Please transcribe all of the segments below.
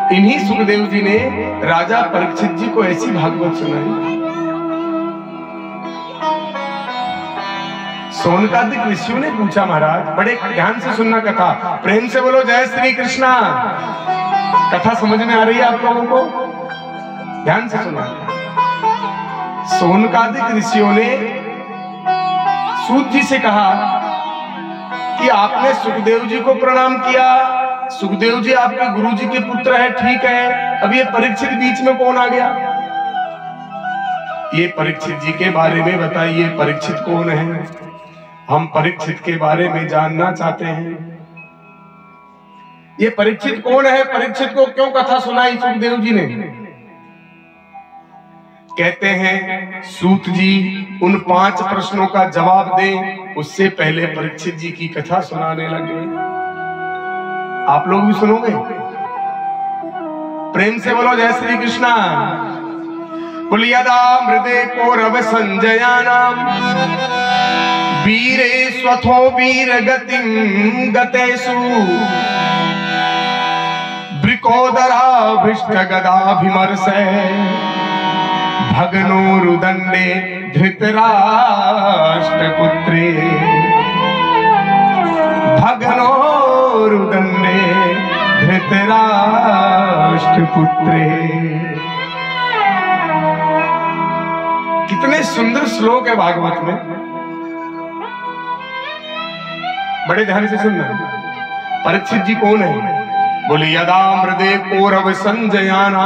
इन्हीं सुखदेव जी ने राजा परीक्षित जी को ऐसी भागवत सुनाई। शौनकादिक ऋषियों ने पूछा, महाराज बड़े ध्यान से सुनना कथा, प्रेम से बोलो जय श्री कृष्णा। कथा समझ में आ रही है आप लोगों को? ध्यान से सुनना। शौनकादिक ऋषियों ने सूत जी से कहा कि आपने सुखदेव जी को प्रणाम किया, सुखदेव जी आपके गुरु जी के पुत्र है, ठीक है, अब ये परीक्षित बीच में कौन आ गया? ये परीक्षित जी के बारे में बताइए, परीक्षित कौन है? हम परीक्षित के बारे में जानना चाहते हैं। ये परीक्षित कौन है? परीक्षित को क्यों कथा सुनाई सुखदेव जी ने? कहते हैं सूत जी उन 5 प्रश्नों का जवाब दें, उससे पहले परीक्षित जी की कथा सुनाने लगे। आप लोग भी सुनोगे? प्रेम से बोलो जय श्री कृष्णा। कुलियदा मृदे कौरव संजयानाम वीरे स्वथो वीर गतिम गतेषु ब्रिकोदराभिष्ट गदाभिमर्शे भगनोरुदंडे धृतराष्ट्रपुत्रे भगनोरुदंडे धृतराष्ट्रपुत्रे। कितने सुंदर श्लोक है भागवत में, बड़े ध्यान से सुनना। परीक्षित जी कौन है? बोले यदा मृदे कौरव संजयाना।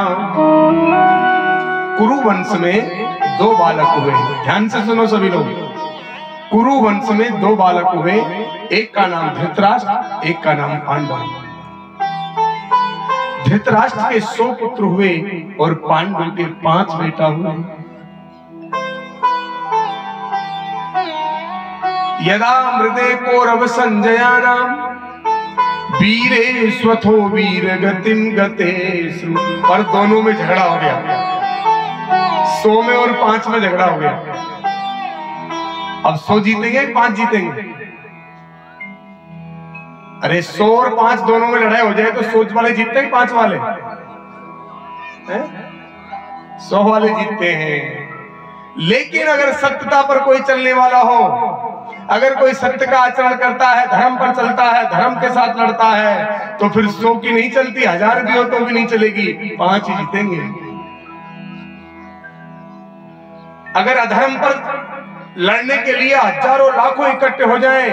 कुरु वंश में 2 बालक हुए। ध्यान से सुनो सभी लोग। कुरु वंश में 2 बालक हुए, एक का नाम धृतराष्ट्र, एक का नाम पांडव। धृतराष्ट्र के 100 पुत्र हुए और पांडव के 5 बेटा हुए। यदा मृदे कौरव संजयानाम वीरे स्वथो वीर गतिम गतेषु। पर दोनों में झगड़ा हो गया, 100 में और 5 में झगड़ा हो गया। अब 100 जीतेंगे 5 जीतेंगे? अरे 100 और 5 दोनों में लड़ाई हो जाए तो 100 वाले जीतते हैं 5 वाले? 100 वाले जीतते हैं। लेकिन अगर सत्यता पर कोई चलने वाला हो, अगर कोई सत्य का आचरण करता है, धर्म पर चलता है, धर्म के साथ लड़ता है, तो फिर 100 की नहीं चलती, 1000 भी हो तो भी नहीं चलेगी, 5 ही जीतेंगे। अगर अधर्म पर लड़ने के लिए हजारों लाखों इकट्ठे हो जाएं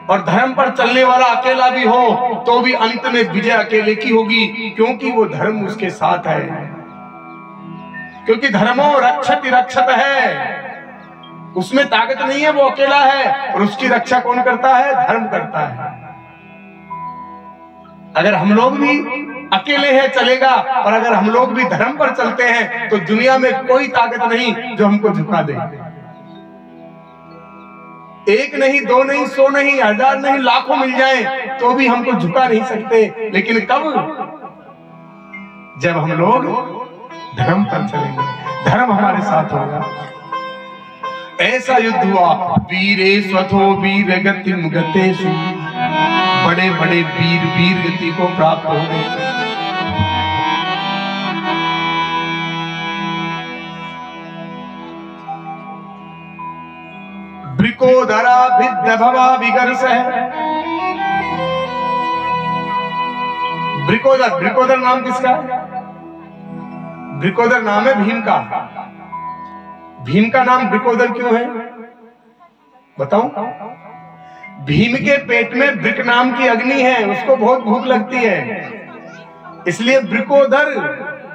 और धर्म पर चलने वाला अकेला भी हो तो भी अंत में विजय अकेले की होगी, क्योंकि वो धर्म उसके साथ है। क्योंकि धर्मो रक्षति रक्षत है, उसमें ताकत नहीं है, वो अकेला है और उसकी रक्षा कौन करता है? धर्म करता है। अगर हम लोग भी अकेले हैं चलेगा, और अगर हम लोग भी धर्म पर चलते हैं तो दुनिया में कोई ताकत नहीं जो हमको झुका दे। 1 नहीं, 2 नहीं, 100 नहीं, 1000 नहीं, लाखों मिल जाए तो भी हमको झुका नहीं सकते। लेकिन कब? जब हम लोग धर्म पर चलेंगे, धर्म हमारे साथ होगा। ऐसा युद्ध हुआ। वीरे स्वथो वीर गतिम गतेषु। बड़े बड़े वीर वीर गति को प्राप्त हो गए। ब्रिकोदरा विद्भवा विगर्ष है। ब्रिकोदर, ब्रिकोदर नाम किसका? ब्रिकोदर नाम है भीम का। भीम का नाम ब्रिकोदर क्यों है बताऊं? भीम के पेट में ब्रिक नाम की अग्नि है, उसको बहुत भूख लगती है, इसलिए ब्रिकोदर,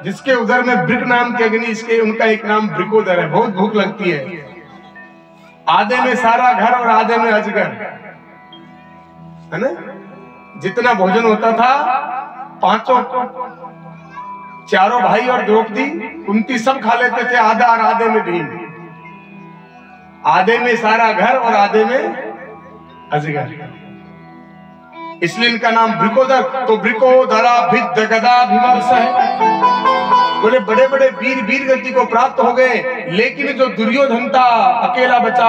जिसके उदर में ब्रिक नाम की अग्नि, इसके उनका एक नाम ब्रिकोदर है। बहुत भूख लगती है। आधे में सारा घर और आधे में अजगर, है ना? जितना भोजन होता था, 4 भाई और द्रौपदी, कुंती सब खा लेते थे, आधा और आधे में भीम। आधे में सारा घर और आधे में अजगर, इसलिए इनका नाम ब्रिकोदर। तो ब्रिकोदरा भिद्ध गदा भिमर्श है। बोले बड़े बड़े वीर वीर गति को प्राप्त हो गए, लेकिन जो दुर्योधन था अकेला बचा,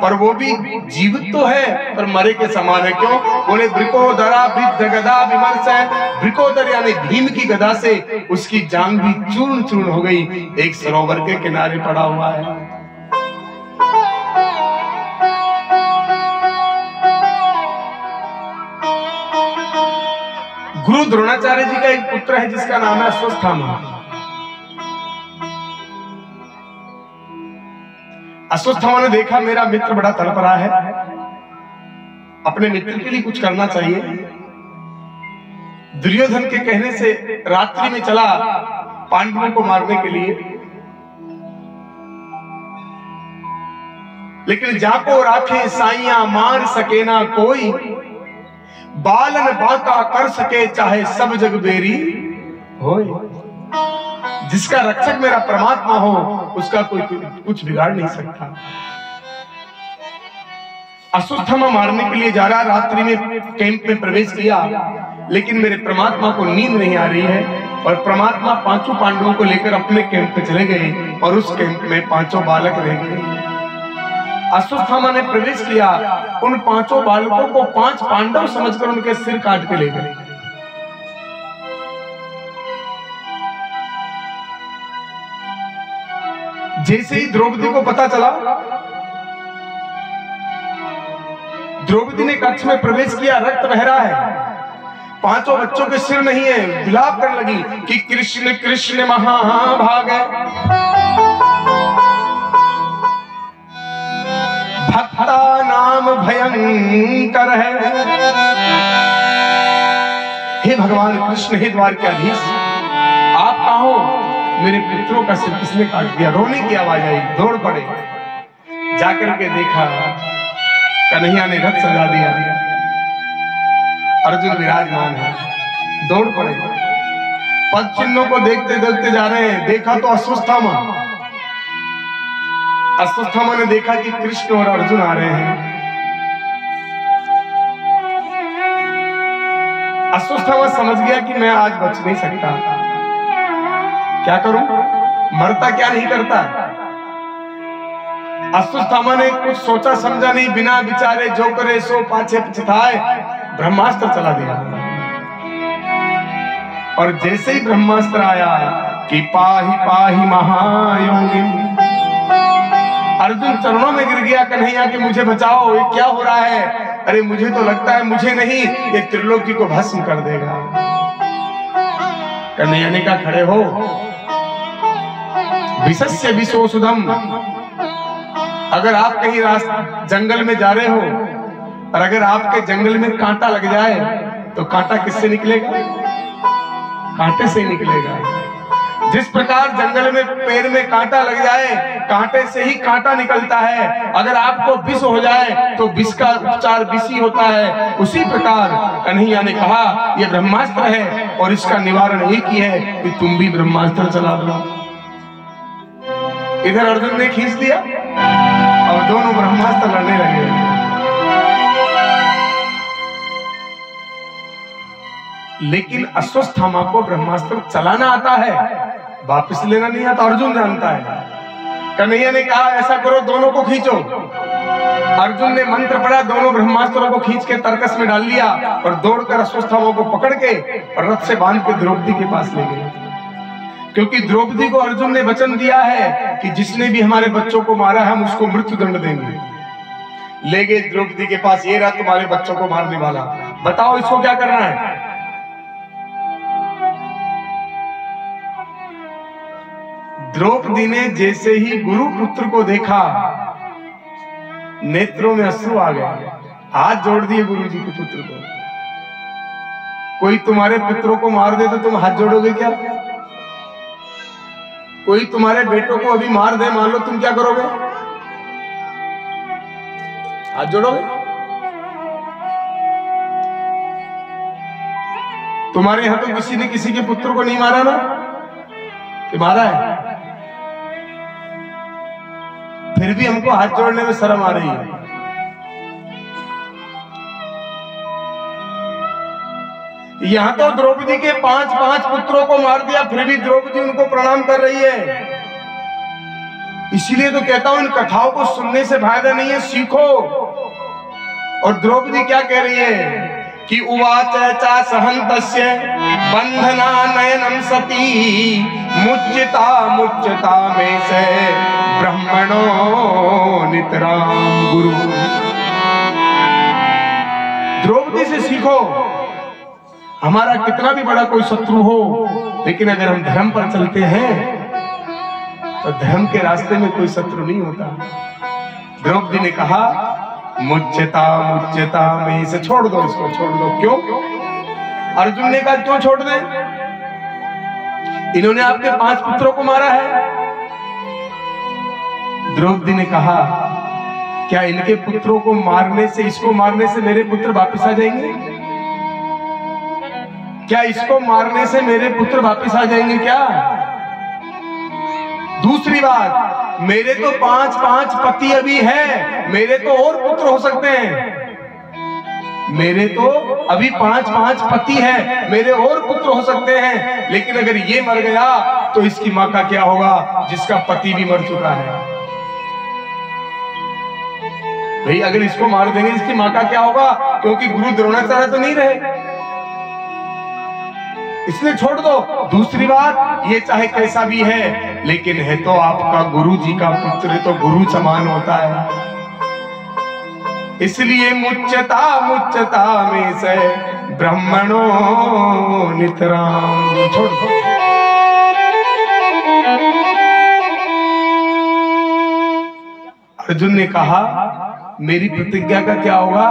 पर वो भी जीवित तो है पर मरे के समान है। क्यों? बोले वृकोदरा विद्ध गदा विमर्श है। वृकोदर यानी भीम की गदा से उसकी जांग भी चूर्ण चूर्ण हो गई, एक सरोवर के किनारे पड़ा हुआ है। गुरु द्रोणाचार्य जी का एक पुत्र है जिसका नाम है अश्वत्थामा। अश्वत्थामा ने देखा मेरा मित्र बड़ा तड़प रहा है, अपने मित्र के लिए कुछ करना चाहिए। दुर्योधन के कहने से रात्रि में चला पांडवों को मारने के लिए, लेकिन जाको राखे साइया मार सके ना कोई, बालन बाका कर सके चाहे सब जग बेरी होए। जिसका रक्षक मेरा परमात्मा हो उसका कोई कुछ बिगाड़ नहीं सकता। अश्वत्थामा मारने के लिए जा रहा, रात्रि में कैंप में प्रवेश किया, लेकिन मेरे परमात्मा को नींद नहीं आ रही है और परमात्मा पांचों पांडवों को लेकर अपने कैंप पे चले गए और उस कैंप में पांचों बालक रह गए। अश्वत्थामा ने प्रवेश किया, उन पांचों बालकों को 5 पांडव समझकर उनके सिर काट के ले गए। जैसे ही द्रौपदी को पता चला, द्रौपदी ने कक्ष में प्रवेश किया, रक्त बह रहा है, 5 बच्चों के सिर नहीं है, विलाप करने लगी कि कृष्ण कृष्ण महाभाग भक्ता नाम भयंकर है। हे भगवान कृष्ण, हे द्वारकाधीश, आप कहाँ हो? मेरे पुत्रों का सिर किसने काट दिया? रोने की आवाज आई, दौड़ पड़े, जाकर के देखा कन्हैया ने रथ सजा दिया, अर्जुन विराजमान है। दौड़ पड़े, पद चिन्हों को देखते देखते जा रहे हैं, देखा तो अश्वत्थामा ने देखा कि कृष्ण और अर्जुन आ रहे हैं। अश्वत्थामा समझ गया कि मैं आज बच नहीं सकता, क्या करूं? मरता क्या नहीं करता। अश्वत्थामा ने कुछ सोचा समझा नहीं, बिना विचारे जो करे सो पाछे पछताए, ब्रह्मास्त्र चला दिया। और जैसे ही ब्रह्मास्त्र आया कि पाहि पाहि महायोगी, अर्जुन चरणों में गिर गया, कन्हैया कि मुझे बचाओ, ये क्या हो रहा है? अरे मुझे तो लगता है मुझे नहीं, ये त्रिलोकी को भस्म कर देगा। कन्हैया ने कहा खड़े हो, विशस्य विशोसुधम, अगर आप कहीं जंगल में जा रहे हो और अगर आपके जंगल में कांटा लग जाए तो कांटा किससे निकलेगा? कांटे से निकलेगा। जिस प्रकार जंगल में पेड़ में कांटा लग जाए, कांटे से ही कांटा निकलता है। अगर आपको विष हो जाए तो विष का उपचार विष ही होता है। उसी प्रकार कन्हैया ने कहा यह ब्रह्मास्त्र है और इसका निवारण एक ही है कि तुम भी ब्रह्मास्त्र चला दो। इधर अर्जुन ने खींच दिया और दोनों ब्रह्मास्त्र लड़ने लगे। लेकिन अश्वत्थामा को ब्रह्मास्त्र चलाना आता है, वापस लेना नहीं आता, अर्जुन जानता है। कन्हैया ने कहा ऐसा करो, दोनों को खींचो। अर्जुन ने मंत्र पढ़ा, दोनों ब्रह्मास्त्रों को खींच के तरकस में डाल लिया और दौड़कर अश्वत्थामा को पकड़ के और रथ से बांध के द्रौपदी के पास ले गए। क्योंकि द्रौपदी को अर्जुन ने वचन दिया है कि जिसने भी हमारे बच्चों को मारा हम उसको मृत्यु दंड देंगे। ले गए द्रौपदी के पास, ये रहा तुम्हारे बच्चों को मारने वाला, बताओ इसको क्या करना है। द्रौपदी ने जैसे ही गुरु पुत्र को देखा, नेत्रों में अश्रु आ गए, हाथ जोड़ दिए गुरु जी के पुत्र को। कोई तुम्हारे पुत्रों को मार दे तो तुम हाथ जोड़ोगे क्या? कोई तुम्हारे बेटों को अभी मार दे, मान लो, तुम क्या करोगे? हाथ जोड़ोगे? तुम्हारे यहां तो किसी ने किसी के पुत्र को नहीं मारा ना, कि मारा है? फिर भी हमको हाथ जोड़ने में शर्म आ रही है। यहाँ तो द्रौपदी के 5 पुत्रों को मार दिया, फिर भी द्रौपदी उनको प्रणाम कर रही है। इसीलिए तो कहता हूं इन कथाओं को सुनने से फायदा नहीं है, सीखो। और द्रौपदी क्या कह रही है कि उवाच च सहन्तस्य बंधना नयनम सती मुच्यता मुच्यता में से ब्रह्मणो नितराम गुरु। द्रौपदी से सीखो। हमारा कितना भी बड़ा कोई शत्रु हो, लेकिन अगर हम धर्म पर चलते हैं तो धर्म के रास्ते में कोई शत्रु नहीं होता। द्रौपदी ने कहा मुच्यता मुच्यता में से छोड़ दो, इसको छोड़ दो। क्यों? अर्जुन ने कहा क्यों छोड़ दे? इन्होंने आपके 5 पुत्रों को मारा है। द्रौपदी ने कहा क्या इनके पुत्रों को मारने से, इसको मारने से मेरे पुत्र वापस आ जाएंगे? क्या इसको मारने से मेरे पुत्र वापस आ जाएंगे क्या? दूसरी बात, मेरे तो 5 पति अभी है, मेरे तो और पुत्र हो सकते हैं। मेरे तो अभी 5 पति है, मेरे और पुत्र हो सकते हैं। लेकिन अगर ये मर गया तो इसकी मां का क्या होगा, जिसका पति भी मर चुका है? भाई अगर इसको मार देंगे इसकी मां का क्या होगा? क्योंकि गुरु द्रोणाचार्य तो नहीं रहे, इसलिए छोड़ दो। दूसरी बात, ये चाहे कैसा भी है लेकिन है तो आपका गुरु जी का पुत्र, तो गुरु समान होता है। इसलिए मुच्यता मुच्यता में से ब्रह्मणो नितराम, छोड़ दो। अर्जुन ने कहा मेरी प्रतिज्ञा का क्या होगा?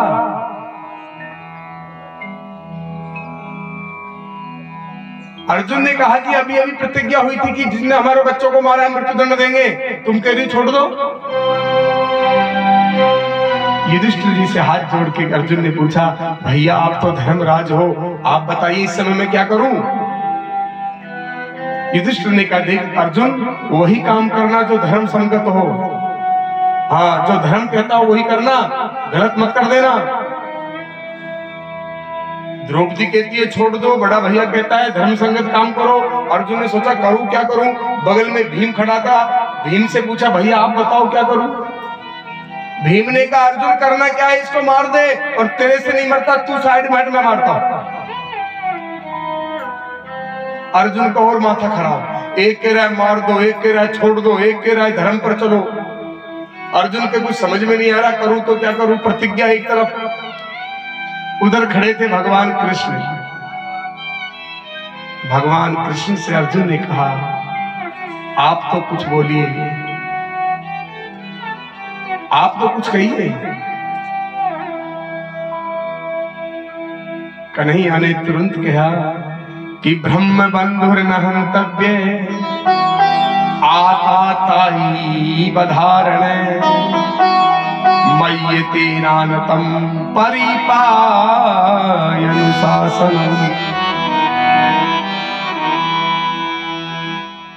अर्जुन ने कहा कि अभी अभी प्रतिज्ञा हुई थी कि जिसने हमारे बच्चों को मारा है मृत्युदंड देंगे, तुम कह रही छोड़ दो। युधिष्ठिर जी से हाथ जोड़ के अर्जुन ने पूछा भैया आप तो धर्मराज हो, आप बताइए इस समय मैं क्या करूं? युधिष्ठिर ने कहा देख अर्जुन, वही काम करना जो धर्म संगत हो। हाँ, जो धर्म कहता हो वही करना, गलत मत कर देना। द्रौपदी कहती है छोड़ दो, बड़ा भैया कहता है धर्म संगत काम करो। अर्जुन ने सोचा करूं क्या करूं? बगल में भीम खड़ा था, भीम से पूछा भैया आप बताओ क्या करूं? भीम ने कहा अर्जुन करना क्या है, इसको मार दे, और तेरे से नहीं मरता तू साइड में मारता। अर्जुन का और माथा खराब, एक कह रहा है मार दो, एक कह रहा है छोड़ दो, एक कह रहा है धर्म पर चलो। अर्जुन के कुछ समझ में नहीं आ रहा, करूं तो क्या करूं? प्रतिज्ञा एक तरफ, उधर खड़े थे भगवान कृष्ण। भगवान कृष्ण से अर्जुन ने कहा आप तो कुछ बोलिए, आप तो कुछ कहिए। कन्हैया ने तुरंत कहा कि ब्रह्म बंधुर न हंतव्य आताताई बधारण मय्यते नानतम परिपायनुशासनम।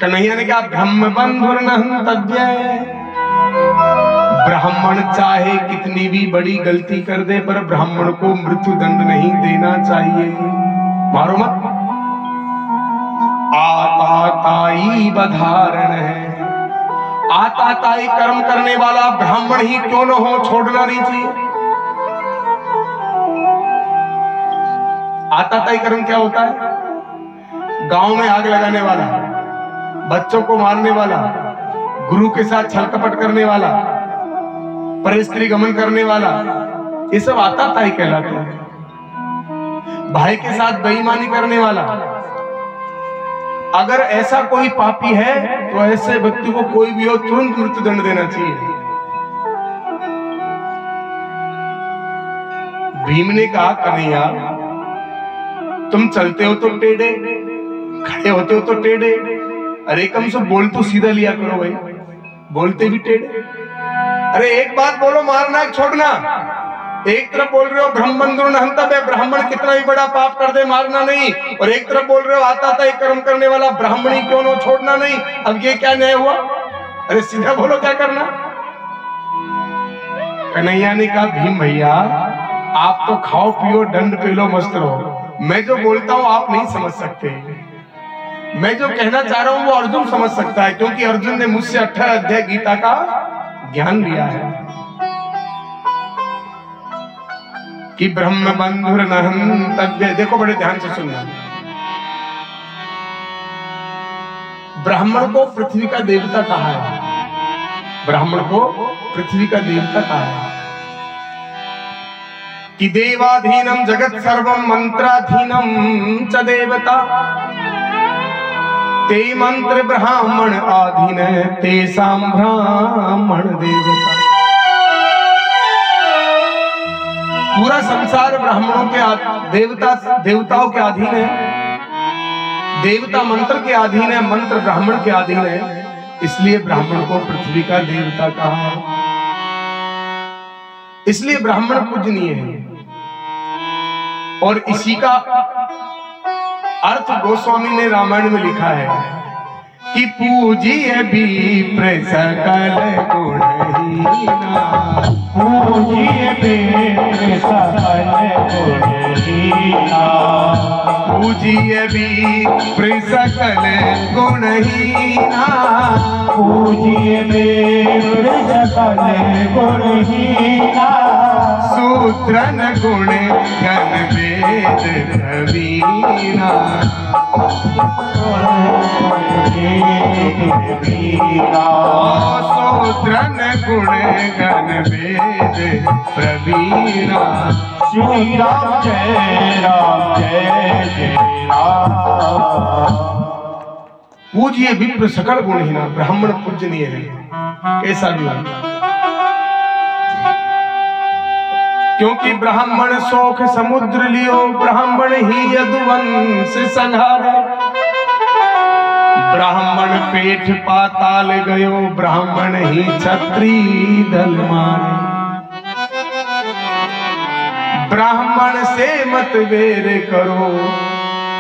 कन्हैया ने कहा ब्रह्म बंधुर न हंतव्य, ब्राह्मण चाहे कितनी भी बड़ी गलती कर दे पर ब्राह्मण को मृत्युदंड नहीं देना चाहिए, मारो मत। आताताई बधारण है, आताताई कर्म करने वाला ब्राह्मण ही क्यों न हो, छोड़ना नहीं चाहिए। आताताई कर्म क्या होता है? गांव में आग लगाने वाला, बच्चों को मारने वाला, गुरु के साथ छल कपट करने वाला, परस्त्री गमन करने वाला, ये सब आताताई कहलाते हैं। भाई के साथ बेईमानी करने वाला, अगर ऐसा कोई पापी है तो ऐसे व्यक्ति को कोई भी हो तुरंत मृत्युदंड देना चाहिए। भीम ने कहा कन्हैया तुम चलते हो तो टेढ़े, खड़े होते हो तो टेढ़े, अरे कम से बोल तो सीधा लिया करो भाई, बोलते भी टेढ़े। अरे एक बात बोलो, मारना छोड़ना। एक तरफ बोल रहे हो ब्रह्म बंधुर न हंतव्य, ब्राह्मण कितना भी बड़ा पाप कर दे मारना नहीं, और एक तरफ बोल रहे हो आताताई कर्म करने वाला ब्राह्मणी क्यों न छोड़ना नहीं। अब ये क्या न्याय हुआ? अरे सीधा बोलो क्या करना। कन्हैया ने कहा भीम भैया आप तो खाओ पियो दंड पे लो मस्त रहो, मैं जो बोलता हूं आप नहीं समझ सकते, मैं जो कहना चाह रहा हूं वो अर्जुन समझ सकता है, क्योंकि अर्जुन ने मुझसे 18 अध्याय गीता का ज्ञान लिया है कि ब्रह्म बंधुर नहंतव्य। देखो बड़े ध्यान से सुनना, ब्राह्मण को पृथ्वी का देवता कहा है, ब्राह्मण को पृथ्वी का देवता कहा है कि देवाधीनम जगत सर्वम मंत्राधीनम च देवता ते मंत्र ब्राह्मण आधीन तेसाम ब्राह्मण देवता। पूरा संसार ब्राह्मणों के देवताओं के अधीन है, देवता मंत्र के अधीन है, मंत्र ब्राह्मण के अधीन है, इसलिए ब्राह्मण को पृथ्वी का देवता कहा है, इसलिए ब्राह्मण पूजनीय है। और इसी का अर्थ गोस्वामी ने रामायण में लिखा है कि पूजिए विप्र सकल गुणहीना, पूजिए विप्र सकल गुणहीना, पूजिए विप्र सकल गुणहीना, पूजिए विप्र सकल गुणहीना, सूत्रन गुण गण वेद प्रवीणा, सूत्रन गुण गण वेद प्रवीणा। श्री राम जय राम जय जय राम। पूजिए विप्र सकल गुणहीना, ब्राह्मण पूजनीय है कैसा भी हो, क्योंकि ब्राह्मण शोक समुद्र लियो, ब्राह्मण ही यदुवंश संहारे, ब्राह्मण पेट पाताल गयो, ब्राह्मण ही छत्री दल मारे, ब्राह्मण से मत वेर करो,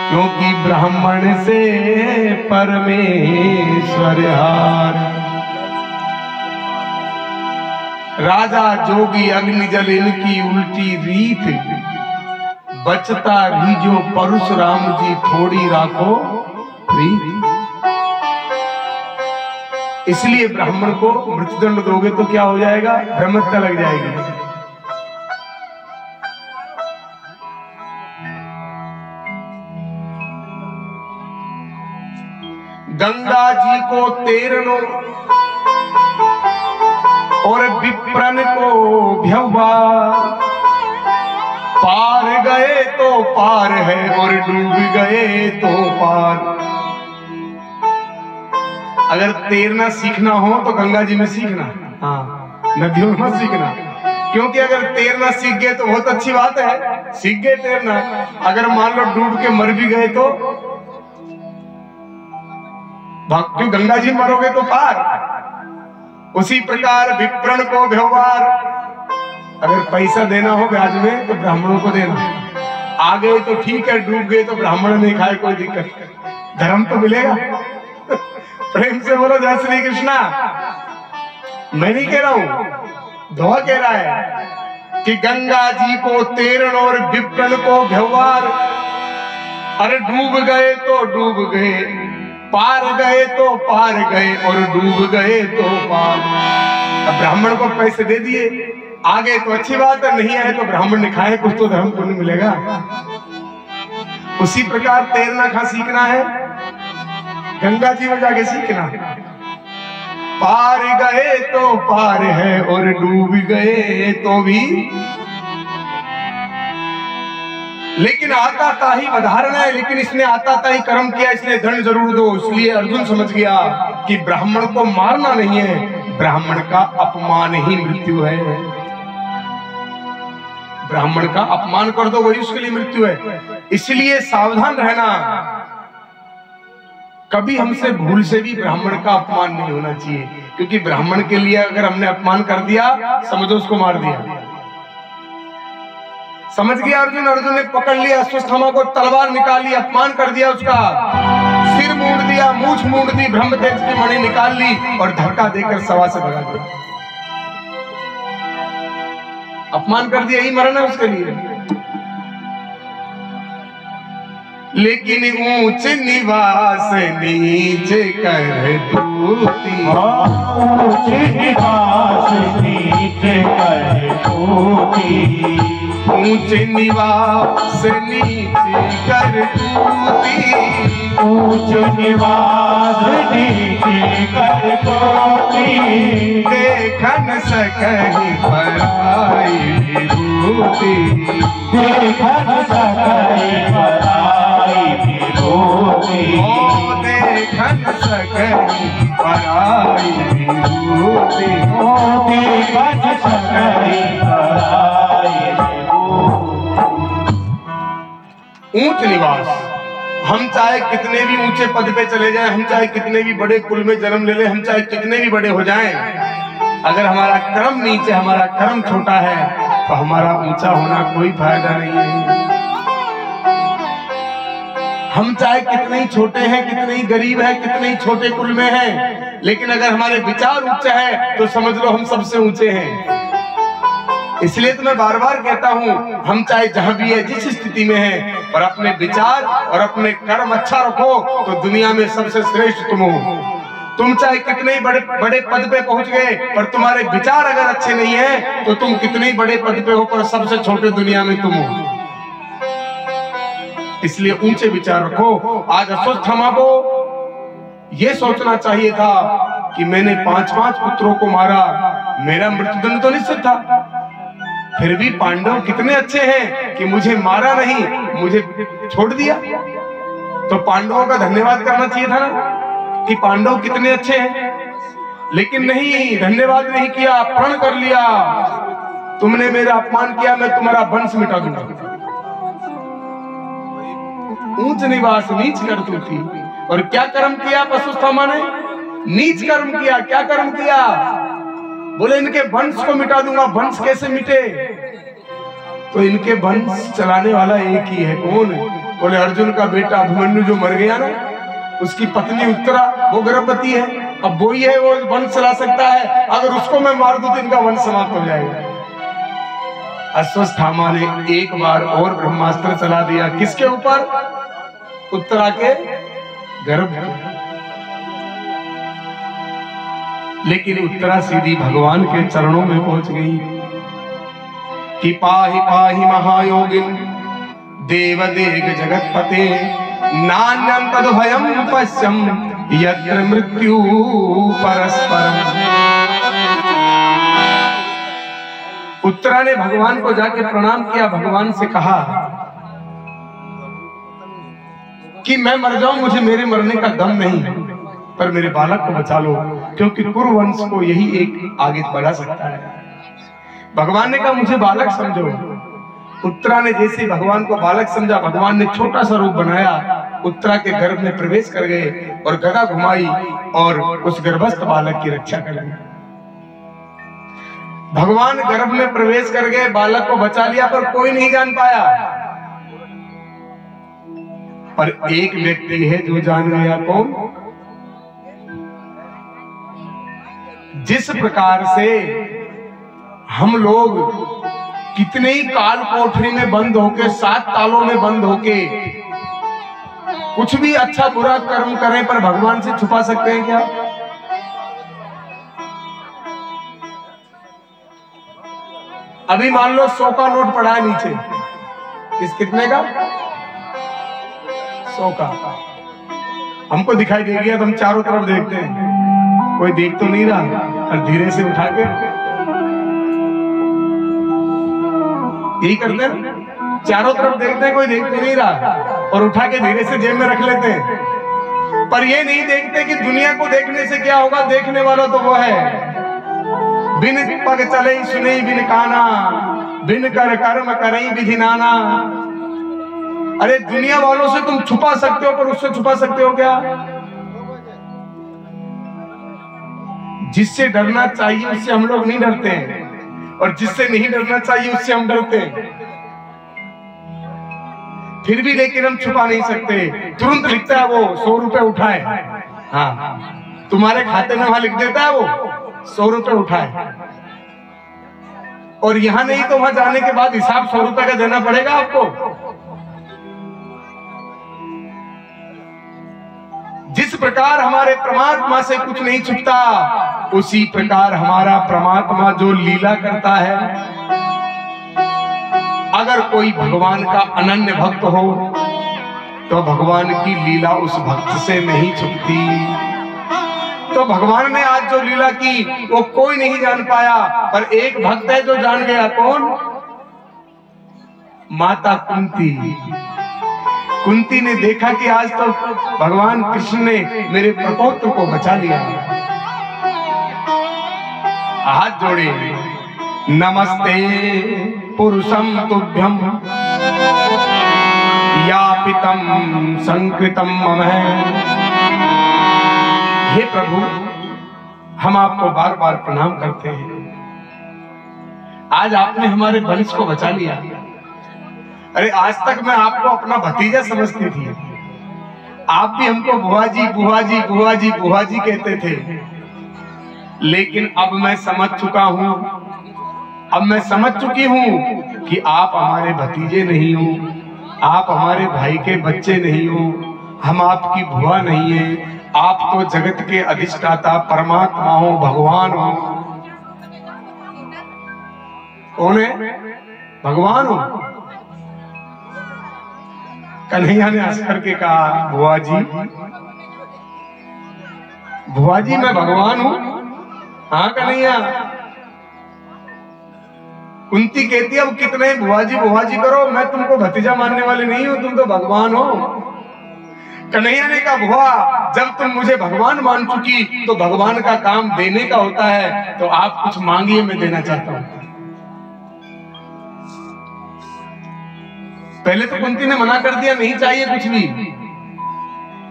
क्योंकि ब्राह्मण से परमेश्वर हार। राजा जोगी अग्नि जल इनकी उल्टी रीत, बचता रीजो परशुराम जी थोड़ी राखो प्रीत। इसलिए ब्राह्मण को मृत्युदंड दोगे तो क्या हो जाएगा, ब्रह्महत्या लग जाएगी। गंगा जी को तैरनो और विप्रन को भ्यवा, पार गए तो पार है और डूब गए तो पार। अगर तैरना सीखना हो तो गंगा जी में सीखना, हाँ नदियों में मत सीखना, क्योंकि अगर तैरना सीख गए तो बहुत अच्छी बात है, सीख गए तैरना, अगर मान लो डूब के मर भी गए तो क्यों गंगा जी मरोगे तो पार। उसी प्रकार विप्रण को व्यवहार, अगर पैसा देना हो ब्याज में तो ब्राह्मणों को देना, आ गए तो ठीक है, डूब गए तो ब्राह्मण नहीं खाए कोई दिक्कत, धर्म तो मिलेगा। प्रेम से बोलो जय श्री कृष्णा। मैं नहीं कह रहा हूं, धोआ कह रहा है कि गंगा जी को तैरण और विप्रण को व्यवहार, अरे डूब गए तो डूब गए, पार गए तो पार गए और डूब गए तो पार। अब ब्राह्मण को पैसे दे दिए, आ गए तो अच्छी बात है, नहीं आए तो ब्राह्मण ने खाए, कुछ तो धर्म पुण्य मिलेगा। उसी प्रकार तैरना कहाँ सीखना है, गंगा जी में जाके सीखना। पार गए तो पार है और डूब गए तो भी, लेकिन आता ता ही बधारना है, लेकिन इसने आता ता ही कर्म किया, इसलिए दंड जरूर दो। इसलिए अर्जुन समझ गया कि ब्राह्मण को मारना नहीं है, ब्राह्मण का अपमान ही मृत्यु है। ब्राह्मण का अपमान कर दो वही उसके लिए मृत्यु है। इसलिए सावधान रहना, कभी हमसे भूल से भी ब्राह्मण का अपमान नहीं होना चाहिए, क्योंकि ब्राह्मण के लिए अगर हमने अपमान कर दिया समझो उसको मार दिया। समझ गया अर्जुन, अर्जुन ने पकड़ लिया अश्वत्थामा को, तलवार निकाली, अपमान कर दिया, उसका सिर मूंड दिया, मूछ मूंड दी, ब्रह्मतेज की मणि निकाल ली और धक्का देकर सभा से भगा दिया। अपमान कर दिया, यही मरण है उसके लिए। लेकिन ऊंच निवास नीचे कर तूती। ऊंच निवास नीचे कर तूती। ऊंच निवास नीचे कर तूती। ऊंच निवास नीचे कर तूती। देख न सकहि पराई विभूति। देख न सकहि पराई विभूति। ओ देख न सकहि पराई विभूति। ओ देख न सकहि पराई विभूति। ऊंच निवास, हम चाहे कितने भी ऊंचे पद पे चले जाएं, हम चाहे कितने भी बड़े कुल में जन्म ले लें, हम चाहे कितने भी बड़े हो जाएं, अगर हमारा कर्म नीचे, हमारा कर्म छोटा है, तो हमारा ऊंचा होना कोई फायदा नहीं है। हम चाहे कितने ही छोटे हैं, कितने ही गरीब हैं, कितने ही छोटे कुल में हैं, लेकिन अगर हमारे विचार ऊंचे हैं तो समझ लो हम सबसे ऊंचे हैं। इसलिए तो मैं बार बार कहता हूं, हम चाहे जहां भी है, जिस स्थिति में है, पर अपने विचार और अपने कर्म अच्छा रखो तो दुनिया में सबसे श्रेष्ठ तुम हो। तुम चाहे कितने ही बड़े बड़े पद पे पहुंच गए, पर तुम्हारे विचार अगर अच्छे नहीं है तो तुम कितने ही बड़े पद पे हो, पर सबसे छोटे दुनिया में तुम हो। इसलिए ऊंचे विचार रखो। आज अश्वत्थामा को यह सोचना चाहिए था कि मैंने 5-5 पुत्रों को मारा, मेरा मृत्युदंड तो निश्चित था, फिर भी पांडव कितने अच्छे हैं कि मुझे मारा नहीं, मुझे छोड़ दिया। तो पांडवों का धन्यवाद करना चाहिए था ना कि पांडव कितने अच्छे हैं, लेकिन नहीं, धन्यवाद नहीं किया, प्रण कर लिया, तुमने मेरा अपमान किया, मैं तुम्हारा वंश मिटा दूंगा। ऊंच निवास नीच कर तू थी। और क्या कर्म किया अश्वत्थामा ने? नीच कर्म किया। क्या कर्म किया? बोले इनके वंश को मिटा दूंगा। वंश कैसे मिटे? तो इनके वंश चलाने वाला एक ही है। कौन? बोले अर्जुन का बेटा अभिमन्यु जो मर गया ना, उसकी पत्नी उत्तरा, वो गर्भवती है, अब वो ही है, वो वंश चला सकता है। अगर उसको मैं मार दूं तो इनका वंश समाप्त हो जाएगा। अश्वत्थामा ने एक बार और ब्रह्मास्त्र चला दिया। किसके ऊपर? उत्तरा के गर्भ। लेकिन उत्तरा सीधी भगवान के चरणों में पहुंच गई कि पाहि पाहि महायोगिन देवदेग जगतपते नान्यं तद्भयं पश्यं यत्र मृत्यु परस्परम। उत्तरा ने भगवान को जाके प्रणाम किया, भगवान से कहा कि मैं मर जाऊं, मुझे मेरे मरने का दम नहीं, पर मेरे बालक को बचा लो, क्योंकि कुरुवंश को यही एक आगे बढ़ा सकता है। भगवान ने कहा मुझे बालक समझो। उत्तरा ने जैसे भगवान को बालक समझा, भगवान ने छोटा सा रूप बनाया, उत्तरा के गर्भ में प्रवेश कर गए और गदा घुमाई और उस गर्भस्थ बालक की रक्षा कर ली। भगवान गर्भ में प्रवेश कर गए, बालक को बचा लिया, पर कोई नहीं जान पाया। पर एक व्यक्ति है जो जान गया। कौन? जिस प्रकार से हम लोग कितने ही काल कोठरी में बंद होके, 7 तालों में बंद होके कुछ भी अच्छा बुरा कर्म करें, पर भगवान से छुपा सकते हैं क्या? अभी मान लो 100 का नोट पड़ा है नीचे, कितने का? 100 का। हमको दिखाई दे गया तो हम चारों तरफ देखते हैं, कोई देख तो नहीं रहा, और धीरे से उठा के यही करते हैं, चारों तरफ देखते हैं, कोई देख तो नहीं रहा, और उठा के धीरे से जेब में रख लेते हैं। पर ये नहीं देखते कि दुनिया को देखने से क्या होगा। देखने वाला तो वो है बिन पग चले सुने बिन काना, बिन कर कर्म करे विधि नाना। अरे दुनिया वालों से तुम छुपा सकते हो, पर उससे छुपा सकते हो क्या? जिससे डरना चाहिए उससे हम लोग नहीं डरते हैं, और जिससे नहीं डरना चाहिए उससे हम डरते हैं। फिर भी लेकिन हम छुपा नहीं सकते। तुरंत लिखता है वो 100 रुपए उठाए, हाँ तुम्हारे खाते में वहां लिख देता है वो 100 रुपए उठाए, और यहां नहीं तो वहां जाने के बाद हिसाब 100 रुपए का देना पड़ेगा आपको। जिस प्रकार हमारे परमात्मा से कुछ नहीं छुपता, उसी प्रकार हमारा परमात्मा जो लीला करता है, अगर कोई भगवान का अनन्य भक्त हो तो भगवान की लीला उस भक्त से नहीं छुपती। तो भगवान ने आज जो लीला की वो कोई नहीं जान पाया, पर एक भक्त है जो जान गया। कौन? माता कुंती। कुंती ने देखा कि आज तो भगवान कृष्ण ने मेरे प्रपौत्र को बचा लिया। हाथ जोड़े, नमस्ते पुरुषम तुभ्यम यापितम संकृतम मम। हे प्रभु, हम आपको बार बार प्रणाम करते हैं। आज आपने हमारे वंश को बचा लिया। अरे आज तक मैं आपको अपना भतीजा समझती थी, आप भी हमको बुआ जी बुआ जी बुआ जी बुआ जी कहते थे, लेकिन अब मैं समझ चुका हूं, अब मैं समझ चुकी हूं कि आप हमारे भतीजे नहीं हो, आप हमारे भाई के बच्चे नहीं हो, हम आपकी बुआ नहीं है, आप तो जगत के अधिष्ठाता परमात्मा हो, भगवान हो। कौन है? भगवान हो। कन्हैया ने हंस करके कहा, बुआ जी मैं भगवान हूं। हाँ कन्हैया। कुंती कहती है, अब कितने बुआ जी करो, मैं तुमको भतीजा मानने वाले नहीं हूं, तुम तो भगवान हो। कन्हैया ने कहा, बुआ जब तुम मुझे भगवान मान चुकी तो भगवान का काम देने का होता है, तो आप कुछ मांगिए, मैं देना चाहता हूं। पहले तो कुंती ने मना कर दिया, नहीं चाहिए कुछ भी,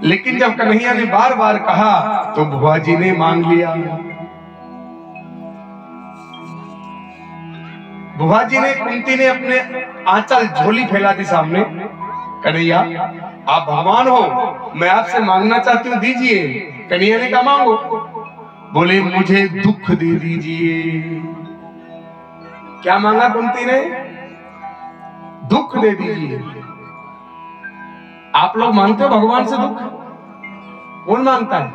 लेकिन जब कन्हैया ने बार बार कहा तो बुआ जी ने मांग लिया। बुआ जी ने, कुंती ने अपने आंचल झोली फैला दी सामने। कन्हैया आप भगवान हो, मैं आपसे मांगना चाहती हूँ, दीजिए। कन्हैया ने कहा, मांगो। बोले, मुझे दुख दे दीजिए। क्या मांगा कुंती ने? दुख दे दीजिए। आप लोग मांगते हो भगवान से दुख? कौन मांगता है?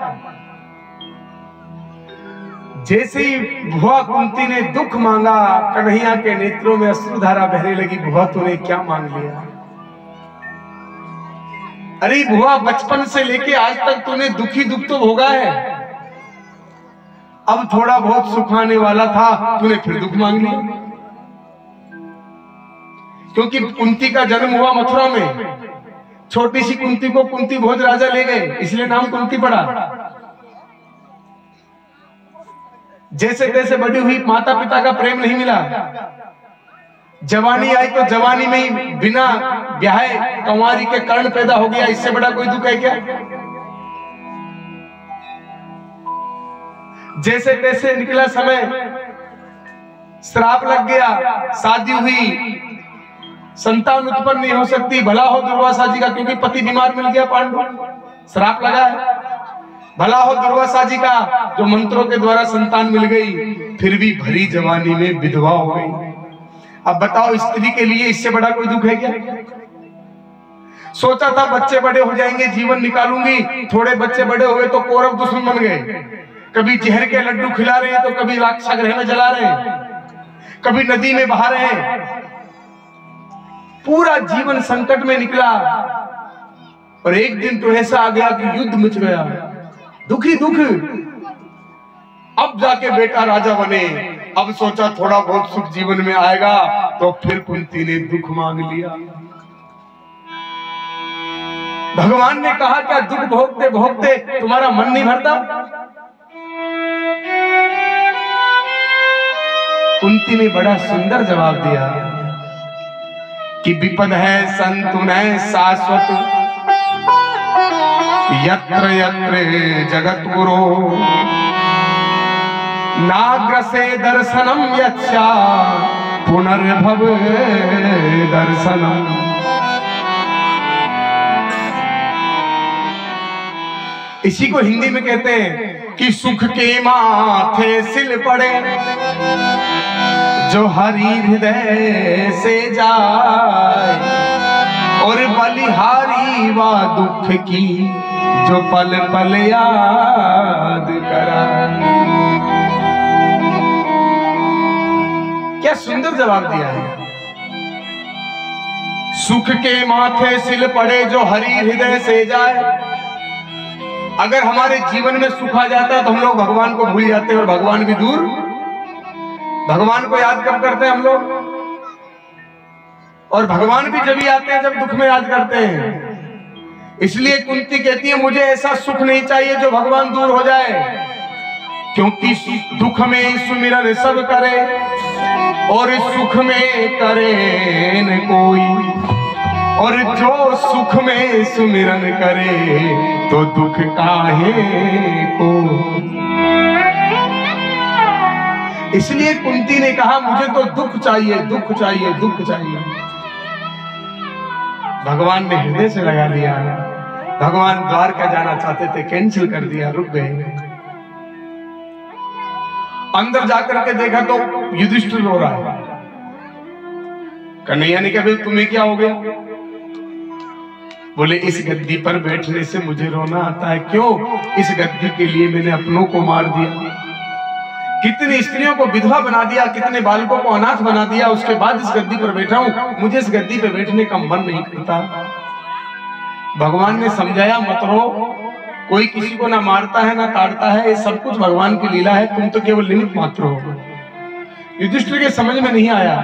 जैसे ही बुआ कुंती ने दुख मांगा, कन्हैया के नेत्रों में अश्रुधारा बहने लगी। बुआ तूने क्या मांग लिया? अरे बुआ, बचपन से लेके आज तक तूने दुखी दुख तो भोगा है, अब थोड़ा बहुत सुख आने वाला था, तूने फिर दुख मांग लिया। क्योंकि कुंती का जन्म हुआ मथुरा में, छोटी सी कुंती को कुंती भोज राजा ले गए, इसलिए नाम कुंती पड़ा। जैसे तैसे बड़ी हुई, माता पिता का प्रेम नहीं मिला, जवानी आई तो जवानी में ही बिना ब्याहे कंवारी के कर्ण पैदा हो गया। इससे बड़ा कोई दुख है क्या? जैसे तैसे निकला समय, श्राप लग गया, शादी हुई, संतान उत्पन्न नहीं हो सकती। भला हो दुर्वासा जी का, क्योंकि पति बीमार मिल गया पांडु, श्राप लगा है। भला हो दुर्वासा जी का, जो मंत्रों के द्वारा संतान मिल गई, फिर भी भरी जवानी में विधवा हो गई। अब बताओ, स्त्री के लिए इससे बड़ा कोई दुख है क्या? सोचा था बच्चे बड़े हो जाएंगे, जीवन निकालूंगी, थोड़े बच्चे बड़े हुए तो कौरव दुश्मन बन गए। कभी जहर के लड्डू खिला रहे हैं तो कभी लाक्षागृह में जला रहे हैं, कभी नदी में बहा रहे हैं। पूरा जीवन संकट में निकला, और एक दिन तो ऐसा आ गया कि युद्ध मच गया, दुखी दुख। अब जाके बेटा राजा बने, अब सोचा थोड़ा बहुत सुख जीवन में आएगा, तो फिर कुंती ने दुख मांग लिया। भगवान ने कहा, क्या दुख भोगते भोगते तुम्हारा मन नहीं भरता? कुंती ने बड़ा सुंदर जवाब दिया कि विपद है संतु न शाश्वत, यत्र यत्र जगत गुरो, नाग्रसे दर्शनम यच्छा पुनर्भव दर्शनम। इसी को हिंदी में कहते हैं कि सुख के माथे सिल पड़े, जो हरि हृदय से जाए, और बलिहारी वा दुख की जो पल पल याद करा। क्या सुंदर जवाब दिया है। सुख के माथे सिल पड़े जो हरि हृदय से जाए। अगर हमारे जीवन में सुख आ जाता है तो हम लोग भगवान को भूल जाते हैं और भगवान भी दूर। भगवान को याद कब करते हैं हम लोग? और भगवान भी जब ही आते हैं जब दुख में याद करते हैं। इसलिए कुंती कहती है मुझे ऐसा सुख नहीं चाहिए जो भगवान दूर हो जाए, क्योंकि दुख में सुमिरन सब करे और सुख में करे न कोई। और जो सुख में सुमिरन करे तो दुख काहे को। इसलिए कुंती ने कहा मुझे तो दुख चाहिए, दुख चाहिए, दुख चाहिए। भगवान ने हृदय से लगा दिया। भगवान द्वारका जाना चाहते थे, कैंसिल कर दिया, रुक गए। अंदर जाकर के देखा तो युधिष्ठिर रो रहा है। कन्हैया ने कहा भाई तुम्हें क्या हो गया? बोले इस गद्दी पर बैठने से मुझे रोना आता है। क्यों? इस गद्दी के लिए मैंने अपनों को मार दिया, कितनी स्त्रियों को विधवा बना दिया, कितने बालकों को अनाथ बना दिया, उसके बाद इस गद्दी पर बैठा हूं। मुझे इस गद्दी पर बैठने का मन नहीं करता। भगवान ने समझाया मत रो, कोई किसी को ना मारता है ना काटता है, ये सब कुछ भगवान की लीला है, तुम तो केवल निमित्त मात्र हो। युधिष्ठिर के समझ में नहीं आया।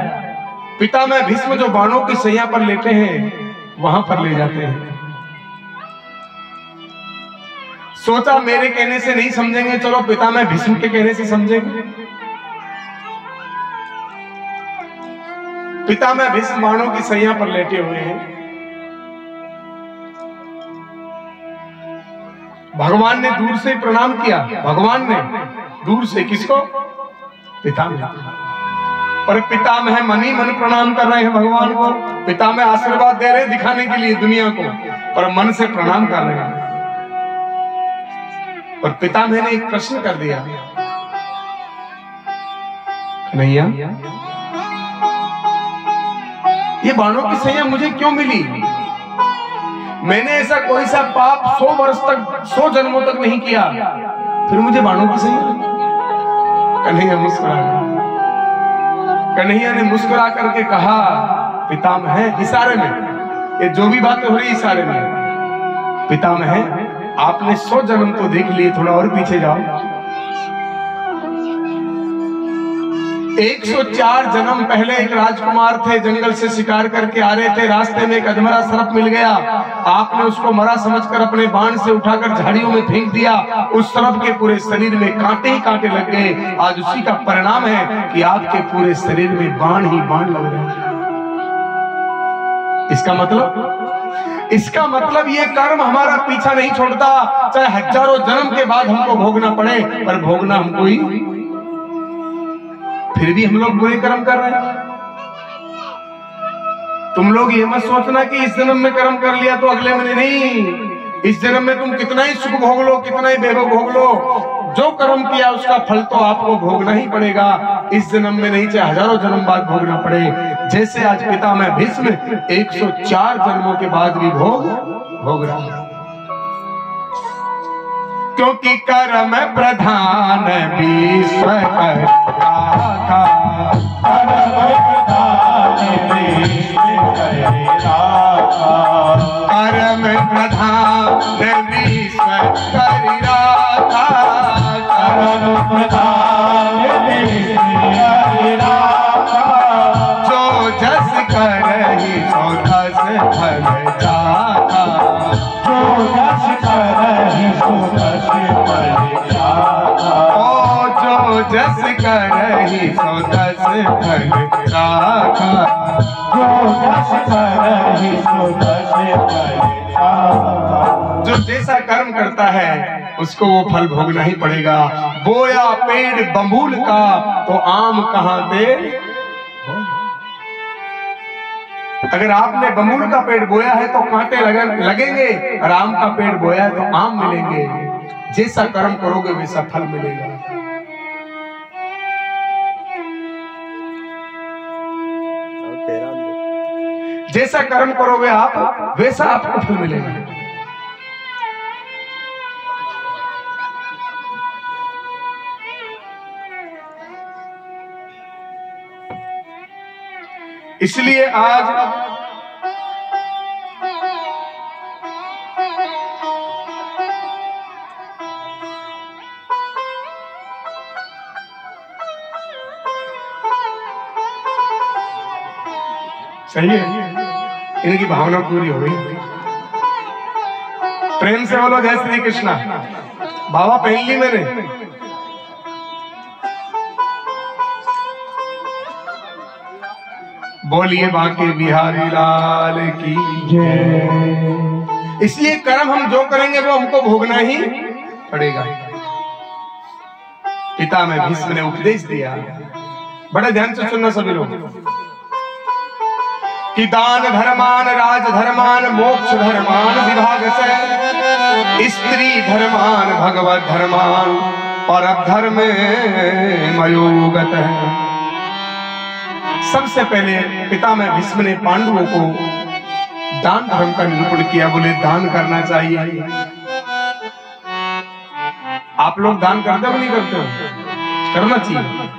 पिता में भीष्म जो बाणों की सैया पर लेटे हैं वहां पर ले जाते हैं। सोचा मेरे कहने से नहीं समझेंगे, चलो पिता में भीष्म के कहने से समझेंगे। पिता में भीष्म बाणों की सैया पर लेटे हुए हैं। भगवान ने दूर से प्रणाम किया। भगवान ने दूर से किसको? पितामह। पर पितामह मन ही मन प्रणाम कर रहे हैं भगवान को। पितामह आशीर्वाद दे रहे हैं दिखाने के लिए दुनिया को, पर मन से प्रणाम कर रहे हैं। और पितामह ने एक प्रश्न कर दिया, कन्हैया ये बाणों की सैया मुझे क्यों मिली? मैंने ऐसा कोई सा पाप 100 वर्ष तक 100 जन्मों तक नहीं किया, फिर मुझे बाणों की सैया? कन्हैया मुस्कुरा गया। कन्हैया ने मुस्कुरा करके कहा पितामह, इशारे में, ये जो भी बातें हो रही इशारे में, पितामह आपने 100 जन्म तो देख लिए, थोड़ा और पीछे जाओ। 104 जन्म पहले एक राजकुमार थे, जंगल से शिकार करके आ रहे थे, रास्ते में एक अधमरा सर्प मिल गया। आपने उसको मरा समझकर अपने बाण से उठाकर झाड़ियों में फेंक दिया। उस सर्प के पूरे शरीर में कांटे ही कांटे लग गए। आज उसी का परिणाम है कि आपके पूरे शरीर में बाण ही बाण लग रहे हैं। इसका मतलब ये कर्म हमारा पीछा नहीं छोड़ता, चाहे हजारों जन्म के बाद हमको भोगना पड़े, पर भोगना हमको ही। फिर भी हम लोग बुरे कर्म कर रहे हैं। तुम लोग ये मत सोचना कि इस जन्म में कर्म कर लिया तो अगले में नहीं। इस जन्म में तुम कितना ही सुख भोग लो, कितना ही वैभव भोग लो, जो कर्म किया उसका फल तो आपको भोगना ही पड़ेगा। इस जन्म में नहीं, चाहे हजारों जन्म बाद भोगना पड़े। जैसे आज पितामह भीष्म 104 जन्मों के बाद भी भोग रहा है, क्योंकि कर्म प्रधान विश्व का कर्म प्रधान विश्व करि राखा। कर्म प्रधान विश्व करि राखा। जो जस करहि सो तस फल जाता। जो जस करहि सो तस फल जाता। ओ जो जस करहि सो तस फल जाता। जो जस करहि सो तस फल जाता। जो जैसा कर्म करता है उसको वो फल भोगना ही पड़ेगा। बोया पेड़ बबूल का तो आम कहाँ दे। अगर आपने बबूल का पेड़ बोया है तो कांटे लगेंगे, और आम का पेड़ बोया है तो आम मिलेंगे। जैसा कर्म करोगे वैसा फल मिलेगा। जैसा कर्म करोगे आप वैसा आपको फल मिलेगा। इसलिए आज सही है, इनकी भावना पूरी हो गई। प्रेम से बोलो जय श्री कृष्णा। बाबा पहन ली मैंने। बोलिए बांके बिहारी लाल की जय। इसलिए कर्म हम जो करेंगे वो हमको भोगना ही पड़ेगा। पिता में भीष्म ने उपदेश दिया, बड़े ध्यान से सुनना सभी लोग, कि दान धर्मान राज धर्मान मोक्ष धर्मान विभाग से स्त्री धर्मान भगवत धर्मान पर धर्म मयोगत है। सबसे पहले पितामह भीष्म ने पांडवों को दान धर्म का निरूपण किया। बोले दान करना चाहिए। आप लोग दान करते हो नहीं करते हो? करना चाहिए।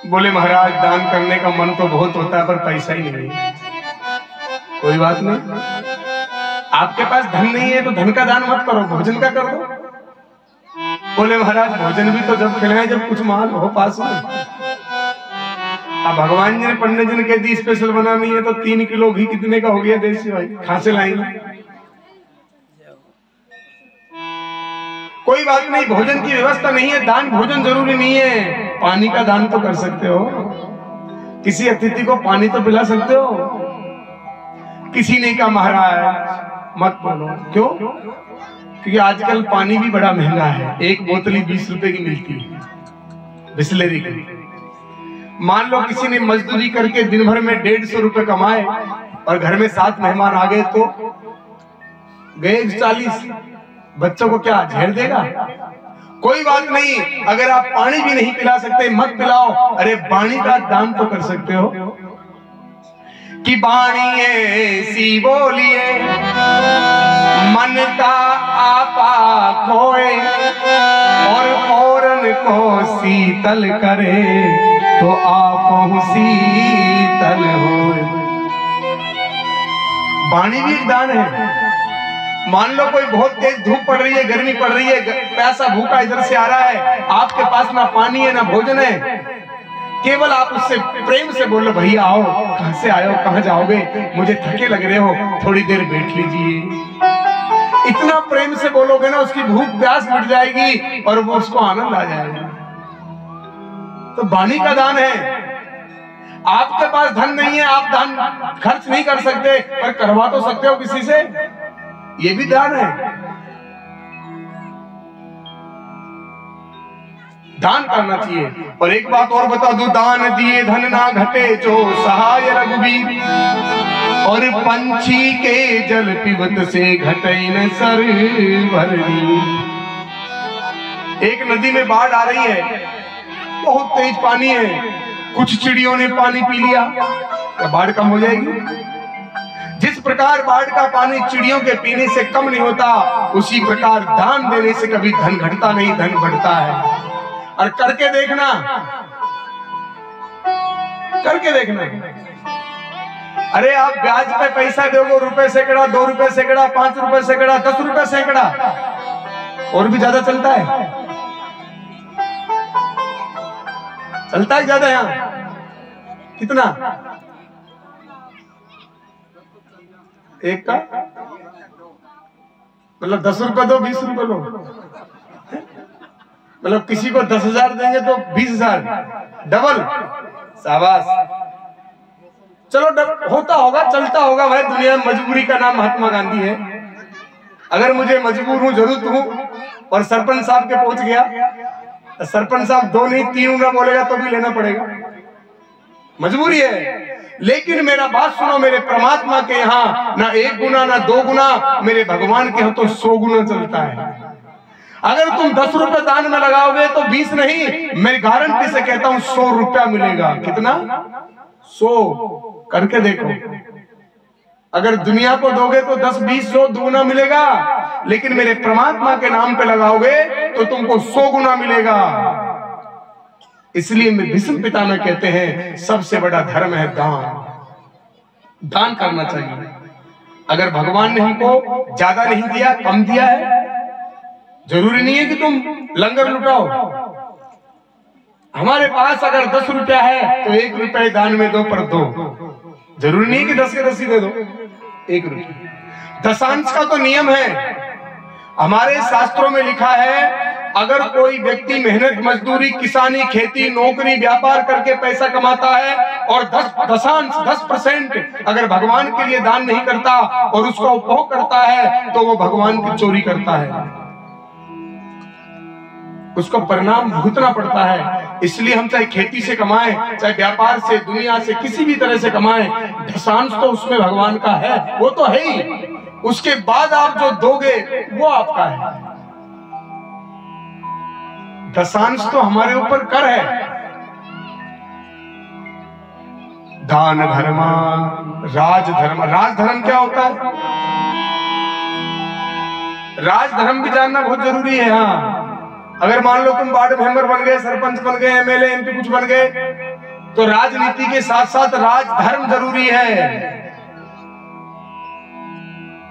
बोले महाराज दान करने का मन तो बहुत होता है पर पैसा ही नहीं है। कोई बात नहीं, आपके पास धन नहीं है तो धन का दान मत करो, भोजन का कर दो। बोले महाराज भोजन भी तो जब खिलाए जब कुछ माल हो पास में। अब भगवान जी ने पंडित जी ने कह दी स्पेशल बनानी है तो 3 किलो घी कितने का हो गया देसी भाई, कहां से लाएंगे? कोई बात नहीं, भोजन की व्यवस्था नहीं है, दान भोजन जरूरी नहीं है। पानी का दान तो कर सकते हो, किसी अतिथि को पानी तो पिला सकते हो। किसी ने कहा महाराज मत बोलो, क्यों? क्योंकि आजकल पानी भी बड़ा महंगा है। एक बोतल 20 रुपए की मिलती है बिस्लेरी की। मान लो किसी ने मजदूरी करके दिन भर में 150 रुपए कमाए और घर में 7 मेहमान आ गए तो गए 40। बच्चों को क्या झेल देगा? कोई बात नहीं, अगर आप पानी भी नहीं पिला सकते मत पिलाओ, अरे वाणी का दान तो कर सकते हो। कि वाणी ऐसी बोलिए मन का आपा खोए और पौरन को शीतल करे तो आप शीतल हो। वाणी भी एक दान है। मान लो कोई बहुत तेज धूप पड़ रही है, गर्मी पड़ रही है, प्यासा भूखा इधर से आ रहा है, आपके पास ना पानी है ना भोजन है, केवल आप उससे प्रेम से बोलो भैया आओ, कहां से आए हो, कहां जाओगे, मुझे थके लग रहे हो, थोड़ी देर बैठ लीजिए। इतना प्रेम से बोलोगे ना उसकी भूख प्यास मिट जाएगी और वो उसको आनंद आ जाएगा। तो वाणी का दान है। आपके पास धन नहीं है, आप दान खर्च नहीं कर सकते पर करवा तो सकते हो किसी से, ये भी दान है। दान करना चाहिए। और एक बात और बता दूं, दान दिए धन ना घटे जो सहाय रघुबीर, और पंछी के जल पिबत से घटे न सर भरनी। एक नदी में बाढ़ आ रही है, बहुत तेज पानी है, कुछ चिड़ियों ने पानी पी लिया, क्या बाढ़ कम हो जाएगी? जिस प्रकार बाढ़ का पानी चिड़ियों के पीने से कम नहीं होता, उसी प्रकार दान देने से कभी धन घटता नहीं, धन बढ़ता है। और करके देखना, करके देखना। अरे आप ब्याज पे पैसा दोगे, रुपए सैकड़ा, 2 रुपए सैकड़ा, 5 रुपए सैकड़ा, 10 रुपए सैकड़ा, और भी ज्यादा चलता है। चलता है ज्यादा यहाँ कितना? एक का मतलब 10 रुपए दो 20 रुपए लो, मतलब किसी को 10,000 देंगे तो 20,000 डबल। शाबाश, चलो होता होगा, चलता होगा भाई, दुनिया में मजबूरी का नाम महात्मा गांधी है। अगर मुझे मजबूर हूं, जरूरत हूं और सरपंच साहब के पहुंच गया, तो सरपंच साहब 2 नहीं 3 गुना बोलेगा तो भी लेना पड़ेगा, मजबूरी है। लेकिन मेरा बात सुनो, मेरे परमात्मा के यहाँ ना 1 गुना ना 2 गुना, मेरे भगवान के यहाँ तो 100 गुना चलता है। अगर तुम 10 रुपए दान में लगाओगे तो 20 नहीं, मैं गारंटी से कहता हूं 100 रुपया मिलेगा। कितना? 100। करके देखो। अगर दुनिया को दोगे तो 10, 20, 100 दुगुना मिलेगा, लेकिन मेरे परमात्मा के नाम पे लगाओगे तो तुमको 100 गुना मिलेगा। इसलिए भीष्म पितामह कहते हैं सबसे बड़ा धर्म है दान। दान करना चाहिए। अगर भगवान ने हमको ज्यादा नहीं दिया, कम दिया है, जरूरी नहीं है कि तुम लंगर लुटाओ। हमारे पास अगर 10 रुपया है तो 1 रुपए दान में दो, पर दो। जरूरी नहीं कि 10 के 10 ही दे दो, 1 रुपया। दशांश का तो नियम है। हमारे शास्त्रों में लिखा है अगर कोई व्यक्ति मेहनत मजदूरी, किसानी, खेती, नौकरी, व्यापार करके पैसा कमाता है और 10% अगर भगवान के लिए दान नहीं करता और उसका उपभोग करता है तो वो भगवान की चोरी करता है, उसको परिणाम भुगतना पड़ता है। इसलिए हम चाहे खेती से कमाएं, चाहे व्यापार से, दुनिया से, किसी भी तरह से कमाएं, दशांश तो उसमें भगवान का है, वो तो है ही। उसके बाद आप जो दोगे वो आपका है। दशांश तो हमारे ऊपर कर है। दान धर्म, राजधर्म। राजधर्म क्या होता है? राजधर्म भी जानना बहुत जरूरी है। हाँ, अगर मान लो तुम वार्ड मेंबर बन गए, सरपंच बन गए, एमएलए, एमपी कुछ बन गए, तो राजनीति के साथ साथ राजधर्म जरूरी है।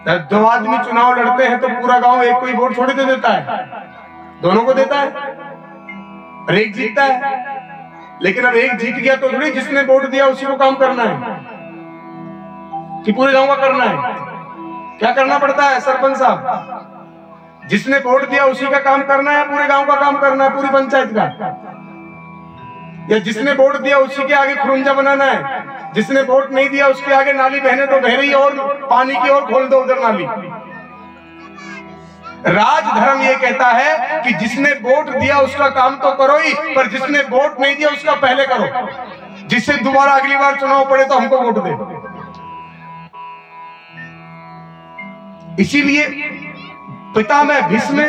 जब 2 आदमी चुनाव लड़ते हैं तो पूरा गांव एक कोई वोट थोड़ी दे देता है, दोनों को देता है और एक जीतता है। लेकिन अब एक जीत गया तो थोड़ी जिसने वोट दिया उसी को काम करना है कि पूरे गांव का करना है। क्या करना पड़ता है सरपंच साहब? जिसने वोट दिया उसी का काम करना है, पूरे गांव का काम करना है, पूरी पंचायत का। या जिसने वोट दिया उसी के आगे खुरुंजा बनाना है, जिसने वोट नहीं दिया उसके आगे नाली बहने तो बह रही और पानी की ओर खोल दो उधर नाली। राजधर्म ये कहता है कि जिसने वोट दिया उसका काम तो करो ही, पर जिसने वोट नहीं दिया उसका पहले करो, जिससे दोबारा अगली बार चुनाव पड़े तो हमको वोट दे। इसीलिए पितामह भीष्म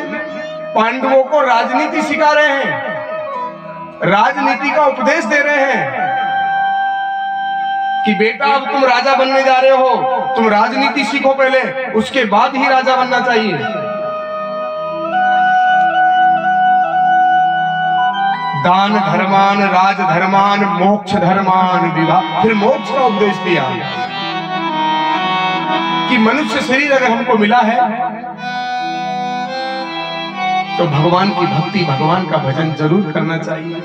पांडवों को राजनीति सिखा रहे हैं, राजनीति का उपदेश दे रहे हैं कि बेटा अब तुम राजा बनने जा रहे हो, तुम राजनीति सीखो पहले, उसके बाद ही राजा बनना चाहिए। दान धर्मान, राजधर्मान, मोक्ष धर्मान विवाह। फिर मोक्ष का उपदेश दिया कि मनुष्य शरीर अगर हमको मिला है तो भगवान की भक्ति, भगवान का भजन जरूर करना चाहिए।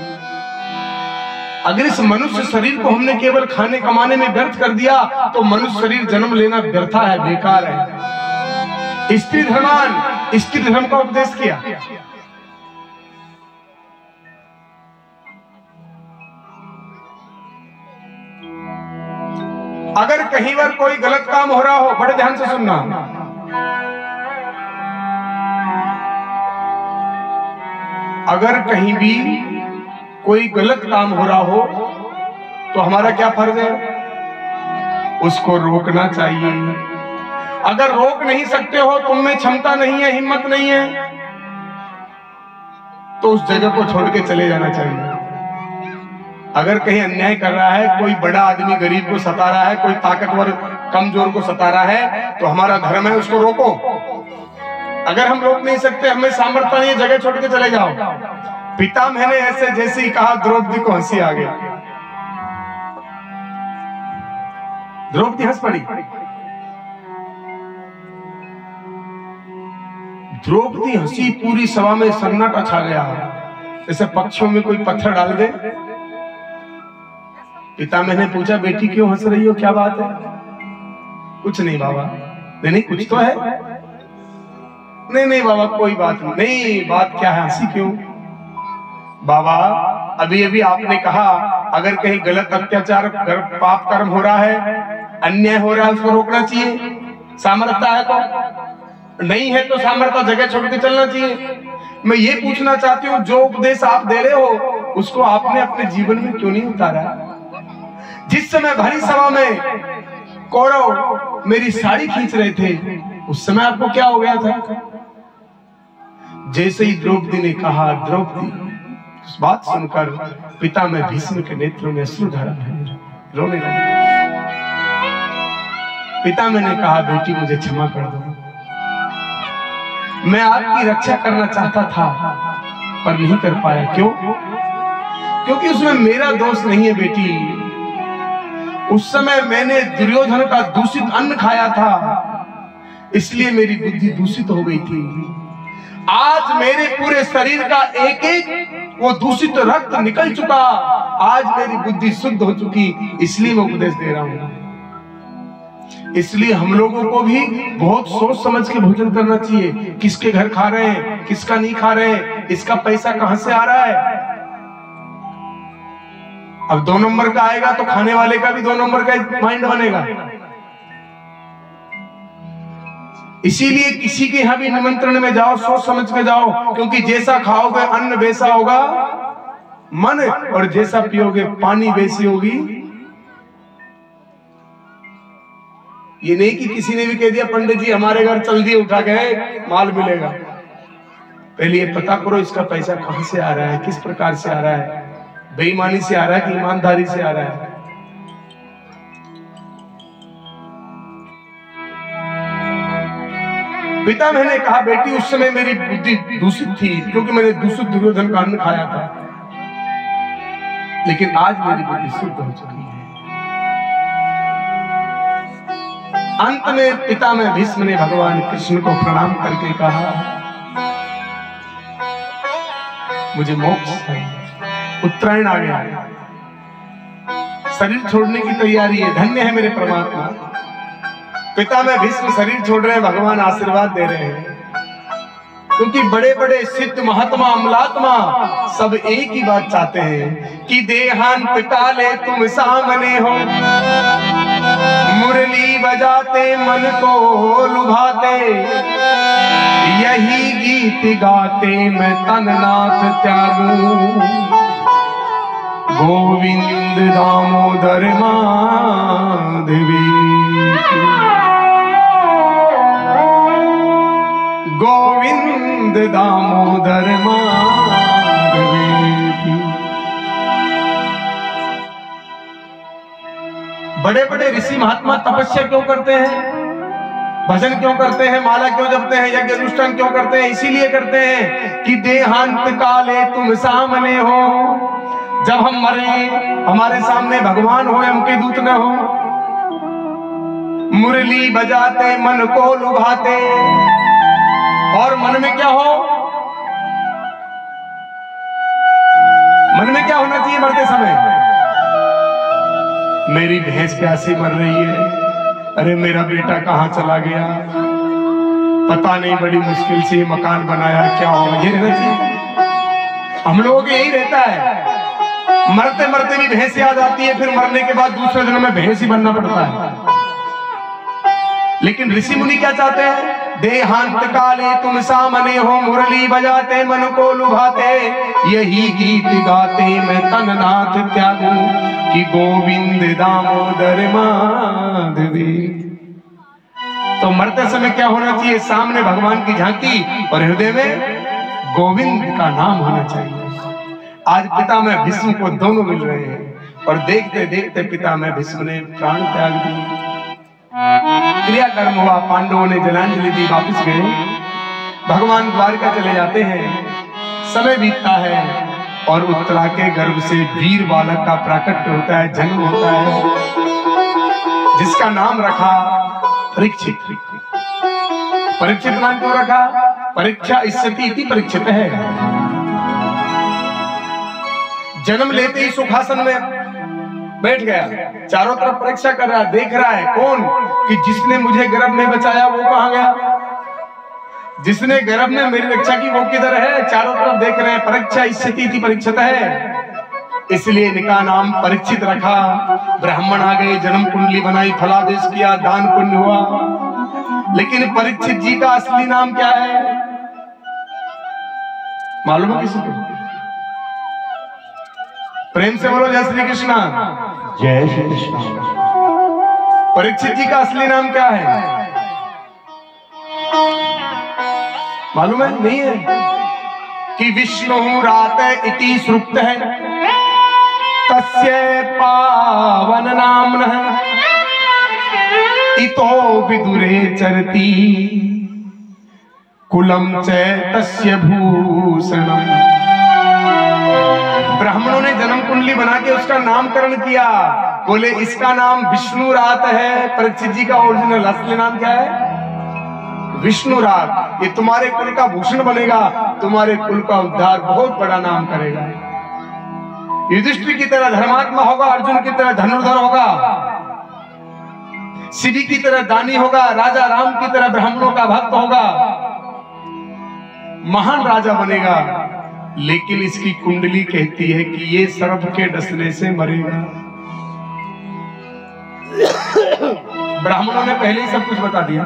अगर इस मनुष्य शरीर को हमने केवल खाने कमाने में व्यर्थ कर दिया तो मनुष्य शरीर जन्म लेना व्यर्था है, बेकार है। स्त्री धर्मान, स्त्री धर्म का उपदेश किया। अगर कहीं पर कोई गलत काम हो रहा हो, बड़े ध्यान से सुनना, अगर कहीं भी कोई गलत काम हो रहा हो तो हमारा क्या फर्ज है? उसको रोकना चाहिए। अगर रोक नहीं सकते हो, तुम में क्षमता नहीं है, हिम्मत नहीं है, तो उस जगह को छोड़ के चले जाना चाहिए। अगर कहीं अन्याय कर रहा है, कोई बड़ा आदमी गरीब को सता रहा है, कोई ताकतवर कमजोर को सता रहा है, तो हमारा धर्म है उसको रोको। अगर हम रोक नहीं सकते, हमें सामर्थ्य नहीं है, जगह छोड़ के चले जाओ। पितामह ने ऐसे जैसे ही कहा, द्रौपदी को हंसी आ गई। द्रौपदी हंस पड़ी। द्रौपदी हंसी, पूरी सभा में सन्नाटा छा गया, जैसे पक्षियों में कोई पत्थर डाल दे। पितामह ने पूछा, बेटी क्यों हंस रही हो, क्या बात है? कुछ नहीं बाबा। नहीं कुछ तो है। नहीं बाबा कोई बात नहीं। बात क्या है, हंसी क्यों? बाबा अभी अभी आपने कहा अगर कहीं गलत अत्याचार, पाप कर्म हो रहा है, अन्याय हो रहा है, उसको रोकना चाहिए। सामर्थ्य है तो, नहीं है तो सामर्थ्य जगह छोड़ के चलना चाहिए। मैं ये पूछना चाहती हूँ, जो उपदेश आप दे रहे हो उसको आपने अपने जीवन में क्यों नहीं उतारा? जिस समय भरी सभा में कौरव मेरी साड़ी खींच रहे थे, उस समय आपको क्या हो गया था? जैसे ही द्रौपदी ने कहा, द्रौपदी उस बात सुनकर पितामह भीष्म के नेत्रों में अश्रु धारा बहे, रोने लगे। पिता मैंने कहा बेटी मुझे क्षमा कर दो, मैं आपकी रक्षा करना चाहता था पर नहीं कर पाया। क्यों? क्योंकि उसमें मेरा दोष नहीं है बेटी। उस समय मैंने दुर्योधन का दूषित अन्न खाया था, इसलिए मेरी बुद्धि दूषित हो गई थी। आज मेरे पूरे शरीर का एक एक वो दूषित रक्त निकल चुका, आज मेरी बुद्धि शुद्ध हो चुकी, इसलिए मैं उपदेश दे रहा हूं। इसलिए हम लोगों को भी बहुत सोच समझ के भोजन करना चाहिए। किसके घर खा रहे हैं, किसका नहीं खा रहे हैं, इसका पैसा कहां से आ रहा है। अब 2 नंबर का आएगा तो खाने वाले का भी 2 नंबर का माइंड बनेगा। इसीलिए किसी के यहां भी निमंत्रण में जाओ सोच समझ के जाओ, क्योंकि जैसा खाओगे अन्न वैसा होगा मन, और जैसा पियोगे पानी वैसी होगी। ये नहीं कि किसी ने भी कह दिया पंडित जी हमारे घर चल दिए उठा गए माल मिलेगा। पहले ये पता करो इसका पैसा कहां से आ रहा है, किस प्रकार से आ रहा है, बेईमानी से आ रहा है कि ईमानदारी से आ रहा है। पिता मैंने कहा बेटी उस समय मेरी बुद्धि दूषित थी क्योंकि मैंने दूषित दुर्योधन का अन्न खाया था, लेकिन आज मेरी बुद्धि शुद्ध हो चुकी है। अंत में पिता में भीष्म ने भगवान कृष्ण को प्रणाम करके कहा मुझे मोक्ष चाहिए। उत्तरायण आ गया, शरीर छोड़ने की तैयारी है। धन्य है मेरे परमात्मा। पिता में भीष्म शरीर छोड़ रहे हैं, भगवान आशीर्वाद दे रहे हैं, क्योंकि बड़े बड़े सिद्ध महात्मा अमलात्मा सब एक ही बात चाहते हैं कि देहांत काले तुम सामने हो, मुरली बजाते मन को लुभाते, यही गीत गाते मैं तननाथ त्यागूं, गोविंद दामोदर माधवी, गोविंद दामोदर माधवी। बड़े बड़े ऋषि महात्मा तपस्या क्यों करते हैं, भजन क्यों करते हैं, माला क्यों जपते हैं, यज्ञ अनुष्ठान क्यों करते हैं? इसीलिए करते हैं कि देहांत काले तुम सामने हो, जब हम मरे हमारे सामने भगवान हो, हम के दूत न हो, मुरली बजाते मन को लुभाते, और मन में क्या हो, मन में क्या होना चाहिए मरते समय? मेरी भैंस प्यासी मर रही है, अरे मेरा बेटा कहां चला गया, पता नहीं बड़ी मुश्किल से मकान बनाया, क्या होगा, ये रहना चाहिए। हम लोगों को यही रहता है, मरते मरते भी भैंस याद आती है, फिर मरने के बाद दूसरे जन्म में भैंस ही बनना पड़ता है। लेकिन ऋषि मुनि क्या चाहते हैं? देहांत काले तुम सामने हो, मुरली बजाते मन को लुभाते, यही गीत गाते मैं तननाथ त्यागूं, कि गोविंद दामोदर माधवी। तो मरते समय क्या होना चाहिए? सामने भगवान की झांकी और हृदय में गोविंद का नाम होना चाहिए। आज पिता में भीष्म को दोनों मिल रहे हैं, और देखते देखते पिता में भीष्म ने प्राण त्याग दिए। क्रियाकर्म हुआ, पांडवों ने जलांजलि दी, वापस गए। भगवान द्वारका चले जाते हैं, समय बीतता है और उत्तरा के गर्भ से वीर बालक का प्राकट्य होता है, जन्म होता है, जिसका नाम रखा परीक्षित। परीक्षित नाम क्यों रखा? परीक्षा इष्यति इति परीक्षित है। जन्म लेते ही सुखासन में बैठ गया, चारों तरफ परीक्षा कर रहा है, देख रहा है कौन कि जिसने मुझे गर्भ में बचाया वो कहां गया, जिसने गर्भ में मेरी रक्षा की वो किधर है, चारों तरफ देख रहे हैं। परीक्षा इष्यति इति परीक्षित है, इसलिए इनका नाम परीक्षित रखा। ब्राह्मण आ गए, जन्म कुंडली बनाई, फलादेश किया, दान पुण्य हुआ। लेकिन परीक्षित जी का असली नाम क्या है मालूम है किसी को? प्रेम से बोलो जय श्री कृष्णा। जय श्री कृष्ण। परीक्षित जी का असली नाम क्या है मालूम है? नहीं है कि विष्णु रात इति श्रुत है, तस्य पावन नामनः इतो विदुरे चरती कुलम च तस्य भूषणम। ब्राह्मणों ने जन्म कुंडली बना के उसका नामकरण किया। बोले इसका नाम विष्णुरात है। परीक्षित जी का ओरिजिनल असली नाम क्या है? विष्णुरात। ये तुम्हारे कुल का भूषण बनेगा, तुम्हारे कुल का उद्धार, बहुत बड़ा नाम करेगा। युधिष्ठिर की तरह धर्मात्मा होगा, अर्जुन की तरह धनुर्धर होगा, शिवी की तरह दानी होगा, राजा राम की तरह ब्राह्मणों का भक्त होगा, महान राजा बनेगा। लेकिन इसकी कुंडली कहती है कि ये सर्प के डसने से मरेगा। ब्राह्मणों ने पहले ही सब कुछ बता दिया।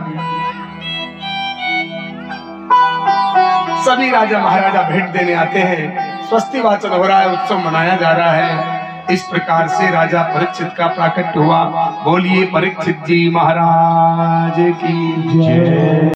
सभी राजा महाराजा भेंट देने आते हैं, स्वस्ति वाचन हो रहा है, उत्सव मनाया जा रहा है। इस प्रकार से राजा परीक्षित का प्राकट्य हुआ। बोलिए परीक्षित जी महाराज की जय।